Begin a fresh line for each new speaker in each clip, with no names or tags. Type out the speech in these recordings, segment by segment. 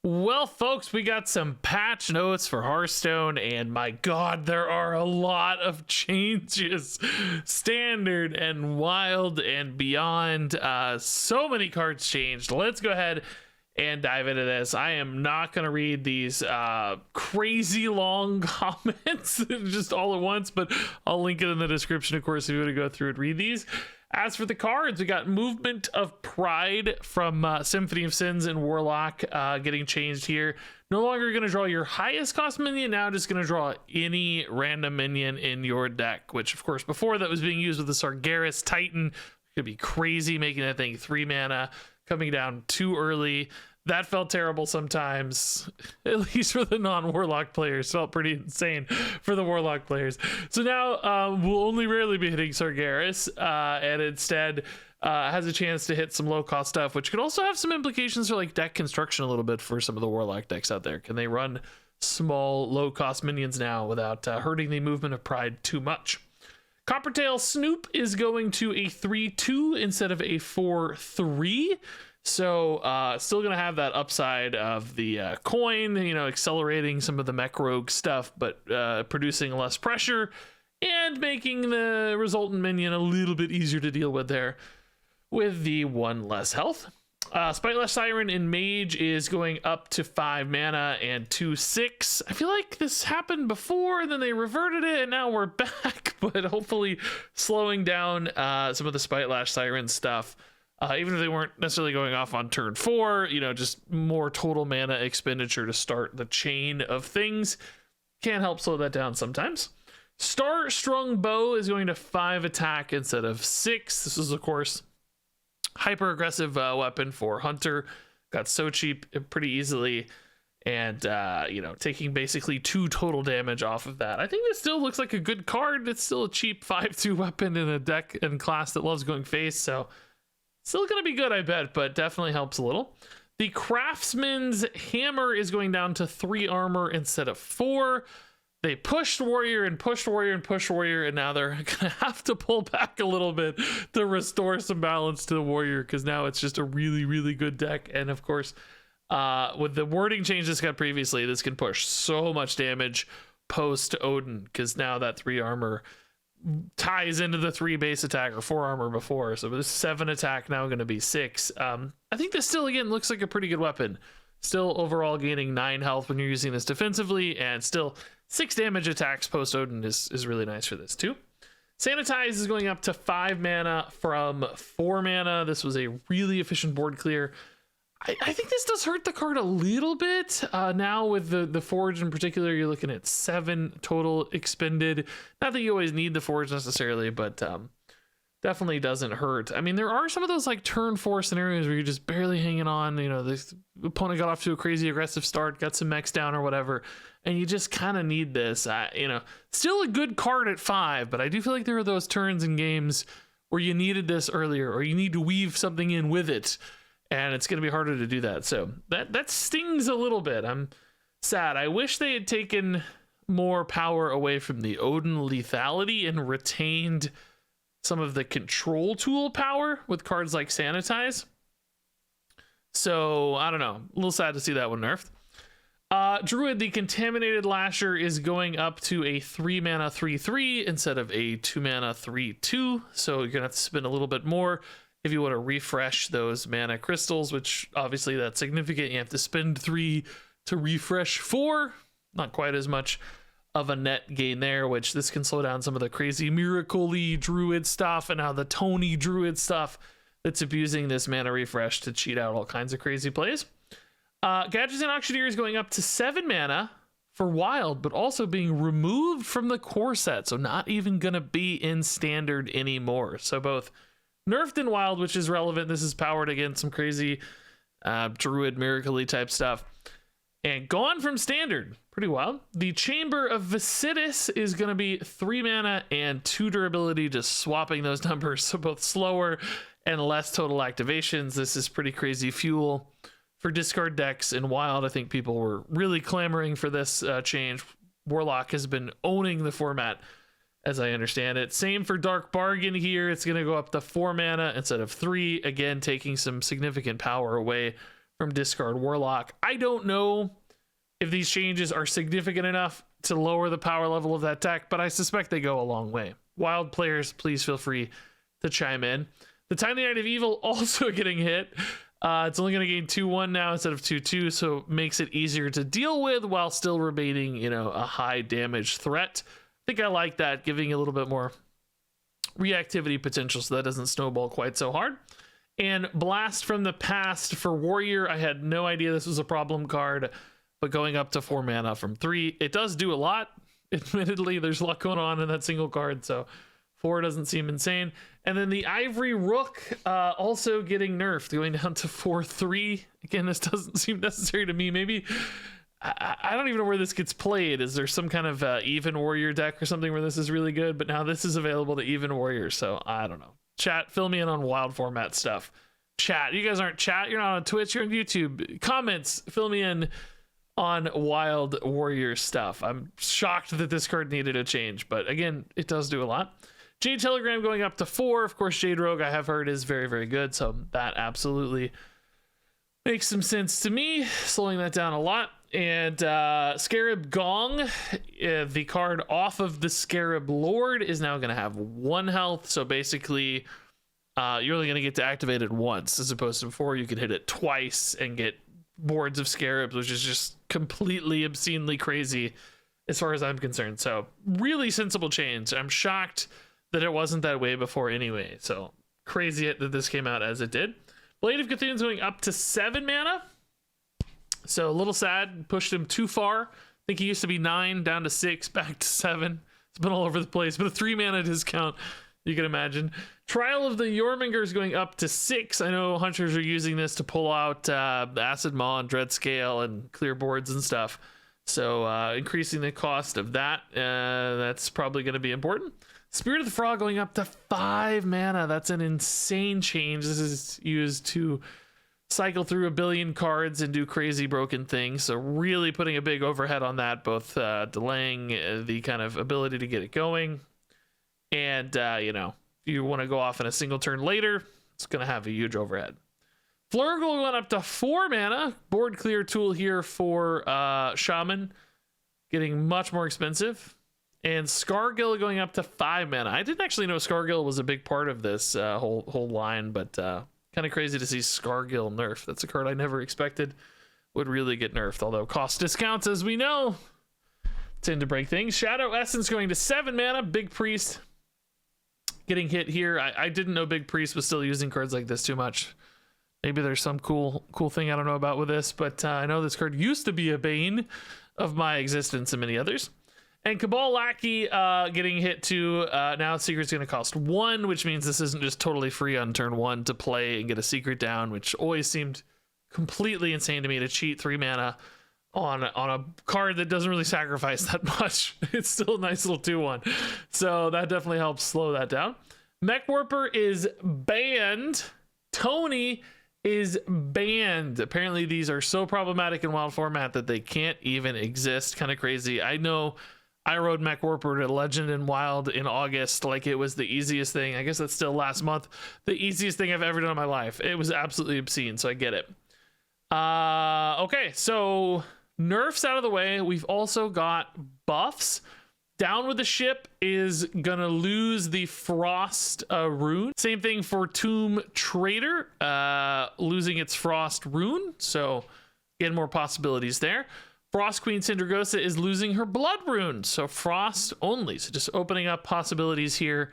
Well, folks, we got some patch notes for Hearthstone, and my god, there are a lot of changes. Standard and wild and beyond. So many cards changed. Let's go ahead and dive into this. I am not going to read these crazy long comments just all at once, but I'll link it in the description, of course, if you want to go through and read these. As for the cards, we got Movement of Pride from Symphony of Sins and Warlock getting changed here. No longer going to draw your highest cost minion, now just going to draw any random minion in your deck, which, of course, before that was being used with the Sargeras Titan. Could be crazy making that thing 3 mana, coming down too early. That felt terrible sometimes, at least for the non-Warlock players. Felt pretty insane for the Warlock players. So now we'll only rarely be hitting Sargeras, and instead has a chance to hit some low-cost stuff, which could also have some implications for like deck construction a little bit for some of the Warlock decks out there. Can they run small, low-cost minions now without hurting the Movement of Pride too much? Coppertail Snoop is going to a 3/2 instead of a 4/3. So still gonna have that upside of the coin, you know, accelerating some of the mech rogue stuff, but producing less pressure and making the resultant minion a little bit easier to deal with there with the 1 less health. Spitelash Siren in Mage is going up to 5 mana and 2/6. I feel like this happened before, then they reverted it, and now we're back, but hopefully slowing down some of the Spitelash Siren stuff. Even if they weren't necessarily going off on turn 4, you know, just more total mana expenditure to start the chain of things. Can't help slow that down sometimes. Star Strung Bow is going to 5 attack instead of 6. This is, of course, hyper aggressive weapon for Hunter. Got so cheap pretty easily. And, you know, taking basically 2 total damage off of that. I think this still looks like a good card. It's still a cheap 5/2 weapon in a deck and class that loves going face, so still gonna be good, I bet, but definitely helps a little. The Craftsman's Hammer is going down to 3 armor instead of 4. They pushed Warrior and pushed Warrior and pushed Warrior, and now they're gonna have to pull back a little bit to restore some balance to the Warrior, because now it's just a really, really good deck. And of course, with the wording change this got previously, this can push so much damage post Odin, because now that 3 armor ties into the 3 base attack or 4 armor before, so this 7 attack now going to be 6. I think this still again looks like a pretty good weapon. Still overall gaining 9 health when you're using this defensively, and still 6 damage attacks post Odin is really nice for this too. Sanitize is going up to 5 mana from 4 mana. This was a really efficient board clear. I think this does hurt the card a little bit. Now with the Forge in particular, you're looking at 7 total expended. Not that you always need the Forge necessarily, but definitely doesn't hurt. I mean, there are some of those like turn 4 scenarios where you're just barely hanging on. You know, the opponent got off to a crazy aggressive start, got some mechs down or whatever, and you just kind of need this. You know, still a good card at 5, but I do feel like there are those turns in games where you needed this earlier, or you need to weave something in with it. And it's going to be harder to do that. So that stings a little bit. I'm sad. I wish they had taken more power away from the Odin lethality and retained some of the control tool power with cards like Sanitize. So, I don't know. A little sad to see that one nerfed. Druid, the Contaminated Lasher, is going up to a 3 mana 3/3 instead of a 2 mana 3/2. So you're going to have to spend a little bit more if you want to refresh those mana crystals, which obviously that's significant. You have to spend 3 to refresh 4. Not quite as much of a net gain there, which this can slow down some of the crazy Miracle-y Druid stuff and now the Tony Druid stuff that's abusing this mana refresh to cheat out all kinds of crazy plays. Gadgets and Auctioneer is going up to 7 mana for Wild, but also being removed from the core set, so not even going to be in Standard anymore. So both nerfed in Wild, which is relevant. This is powered against some crazy Druid Miracle-y type stuff. And gone from Standard. Pretty wild. The Chamber of Vicitus is going to be 3 mana and 2 durability, just swapping those numbers. So both slower and less total activations. This is pretty crazy fuel for discard decks in Wild. I think people were really clamoring for this change. Warlock has been owning the format, as I understand it. Same for Dark Bargain here. It's going to go up to 4 mana instead of 3. Again, taking some significant power away from Discard Warlock. I don't know if these changes are significant enough to lower the power level of that deck, but I suspect they go a long way. Wild players, please feel free to chime in. The Tiny Knight of Evil also getting hit. It's only going to gain 2-1 now instead of 2-2, so it makes it easier to deal with while still remaining, you know, a high damage threat. I think I like that, giving a little bit more reactivity potential so that doesn't snowball quite so hard. And Blast from the Past for Warrior, I had no idea this was a problem card, but going up to 4 mana from 3, it does do a lot. Admittedly, there's a lot going on in that single card, so 4 doesn't seem insane. And then the Ivory Rook also getting nerfed, going down to 4-3. Again, this doesn't seem necessary to me. Maybe, I don't even know where this gets played. Is there some kind of even warrior deck or something where this is really good? But now this is available to even warriors, so I don't know. Chat, fill me in on wild format stuff. Chat, you guys aren't chat. You're not on Twitch. You're on YouTube. Comments, fill me in on wild warrior stuff. I'm shocked that this card needed a change, but again, it does do a lot. Jade Telegram going up to 4. Of course, Jade Rogue, I have heard, is very, very good, so that absolutely makes some sense to me, slowing that down a lot. And Scarab Gong, the card off of the Scarab Lord, is now going to have 1 health, so basically you're only going to get to activate it once, as opposed to before you could hit it twice and get boards of Scarabs, which is just completely obscenely crazy as far as I'm concerned. So really sensible change. I'm shocked that it wasn't that way before anyway, so crazy that this came out as it did. Blade of Cthulhu's going up to 7 mana, so a little sad, pushed him too far. I think he used to be 9, down to 6, back to 7. It's been all over the place, but a 3 mana discount, you can imagine. Trial of the Jormungandr is going up to 6. I know hunters are using this to pull out Acid Maw and Dread Scale and clear boards and stuff. So increasing the cost of that, that's probably going to be important. Spirit of the Frog going up to 5 mana. That's an insane change. This is used to cycle through a billion cards and do crazy broken things. So really putting a big overhead on that, both delaying the kind of ability to get it going. And, you know, if you want to go off in a single turn later, it's going to have a huge overhead. Flurgle went up to 4 mana. Board clear tool here for Shaman, getting much more expensive. And Scargill going up to 5 mana. I didn't actually know Scargill was a big part of this whole line, but kind of crazy to see Scargill nerfed. That's a card I never expected would really get nerfed, although cost discounts, as we know, tend to break things. Shadow Essence going to 7 mana. Big Priest getting hit here. I didn't know Big Priest was still using cards like this too much. Maybe there's some cool thing I don't know about with this, but I know this card used to be a bane of my existence and many others. And Cabal Lackey getting hit too. Now Secret's going to cost 1, which means this isn't just totally free on turn 1 to play and get a Secret down, which always seemed completely insane to me to cheat 3 mana on a card that doesn't really sacrifice that much. It's still a nice little 2-1. So that definitely helps slow that down. Mech Warper is banned. Tony is banned. Apparently these are so problematic in wild format that they can't even exist. Kind of crazy. I know I rode Mech Warper to Legend and Wild in August like it was the easiest thing. I guess that's still last month. The easiest thing I've ever done in my life. It was absolutely obscene, so I get it. Okay, so nerfs out of the way. We've also got buffs. Down with the Ship is gonna lose the Frost rune. Same thing for Tomb Trader, losing its Frost rune. So again, more possibilities there. Frost Queen Syndragosa is losing her Blood rune, so Frost only. So just opening up possibilities here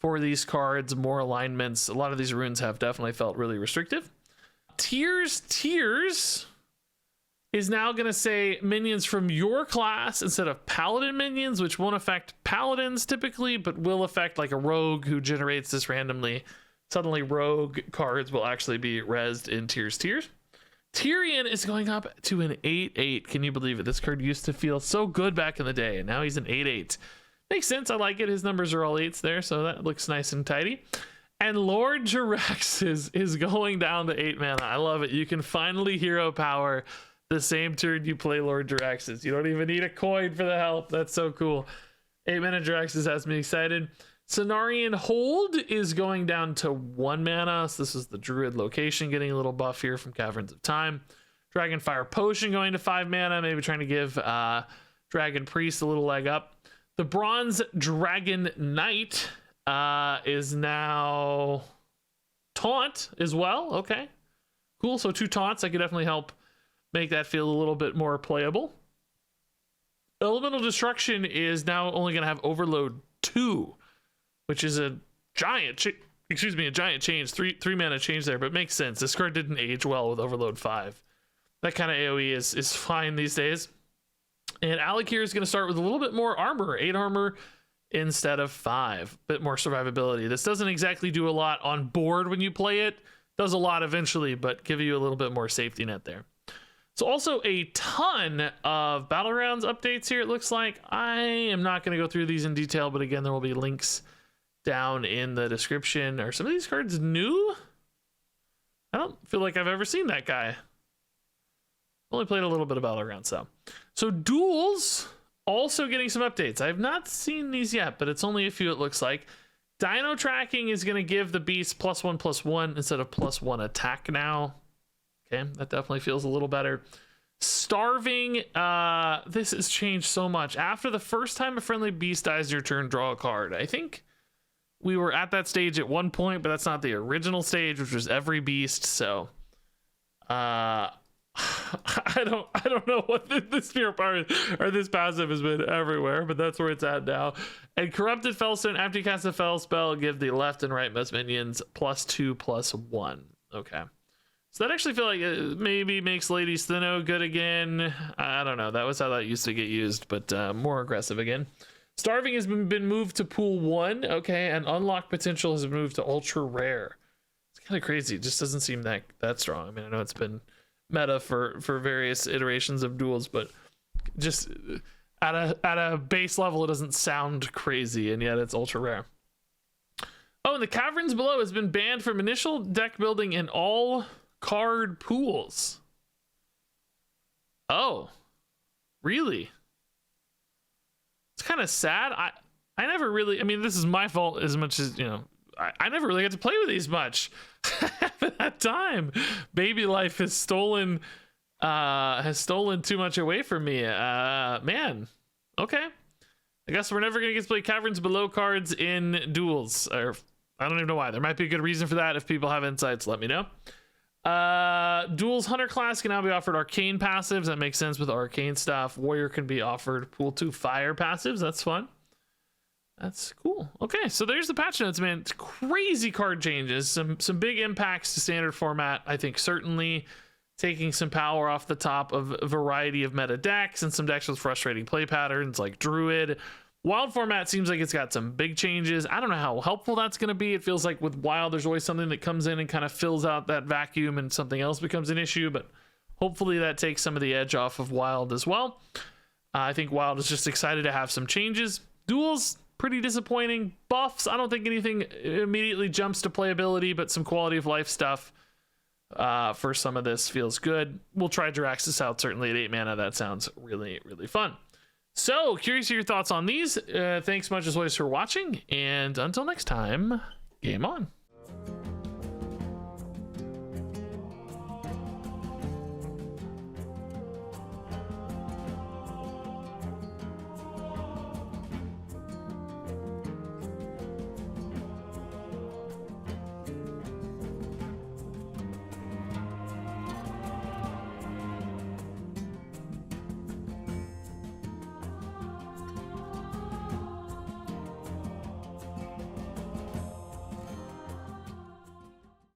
for these cards, more alignments. A lot of these runes have definitely felt really restrictive. Tears is now going to say minions from your class instead of paladin minions, which won't affect paladins typically, but will affect like a rogue who generates this randomly. Suddenly rogue cards will actually be rezzed in Tears. Tyrion is going up to an 8/8. Can you believe it? This card used to feel so good back in the day, and now he's an 8/8. Makes sense. I like it. His numbers are all 8s there, so that looks nice and tidy. And Lord Jiraxis is going down to 8 mana. I love it. You can finally hero power the same turn you play Lord Jiraxis. You don't even need a coin for the help. That's so cool. 8 mana Jiraxis has me excited. Cenarian Hold is going down to 1 mana. So this is the Druid location getting a little buff here from Caverns of Time. Dragonfire Potion going to 5 mana, maybe trying to give Dragon Priest a little leg up. The Bronze Dragon Knight is now Taunt as well. Okay, cool. So 2 taunts, that could definitely help make that feel a little bit more playable. Elemental Destruction is now only going to have Overload 2, which is a giant change. Three mana change there, but makes sense. This card didn't age well with Overload 5. That kind of AoE is fine these days. And Alakir is going to start with a little bit more armor, 8 armor instead of 5. Bit more survivability. This doesn't exactly do a lot on board when you play it. Does a lot eventually, but give you a little bit more safety net there. So also a ton of Battlegrounds updates here, it looks like. I am not going to go through these in detail, but again, there will be links down in the description. Are some of these cards new? I don't feel like I've ever seen that guy. Only played a little bit of Battlegrounds, though. So Duels also getting some updates. I have not seen these yet, but it's only a few, it looks like. Dino Tracking is going to give the beast +1/+1 instead of +1 attack now. Okay, that definitely feels a little better. Starving, this has changed so much. After the first time a friendly beast dies in your turn, draw a card. I think we were at that stage at one point, but that's not the original stage, which was every beast. So, I don't know what this spirit power or this passive has been everywhere, but that's where it's at now. And Corrupted Fellstone, after you cast a fell spell, give the left and right most minions +2/+1. Okay. So that actually feel like it maybe makes Lady Steno good again. I don't know. That was how that used to get used, but more aggressive again. Starving has been moved to pool 1. Okay, and Unlock Potential has moved to ultra rare. It's kind of crazy. It just doesn't seem that strong. I mean, I know it's been meta for various iterations of Duels, but just at a base level, it doesn't sound crazy, and yet it's ultra rare. Oh, and the Caverns Below has been banned from initial deck building in all card pools. Oh, really? It's kind of sad. I never really, I mean, this is my fault as much as, you know, I never really got to play with these much at that time. Baby life has stolen too much away from me. Man, okay. I guess we're never gonna get to play Caverns Below cards in Duels, or I don't even know why. There might be a good reason for that. If people have insights, let me know. Duels Hunter class can now be offered arcane passives. That makes sense with arcane stuff. Warrior can be offered pool 2 fire passives. That's fun. That's cool. Okay, so there's the patch notes, man. It's crazy card changes. Some big impacts to standard format. I think certainly taking some power off the top of a variety of meta decks and some decks with frustrating play patterns like Druid. Wild format seems like it's got some big changes. I don't know how helpful that's going to be. It feels like with Wild, there's always something that comes in and kind of fills out that vacuum and something else becomes an issue, but hopefully that takes some of the edge off of Wild as well. I think Wild is just excited to have some changes. Duels, pretty disappointing. Buffs, I don't think anything immediately jumps to playability, but some quality of life stuff for some of this feels good. We'll try Jiraxis out certainly at 8 mana. That sounds really, really fun. So, curious to your thoughts on these. Thanks much as always for watching, and until next time, game on.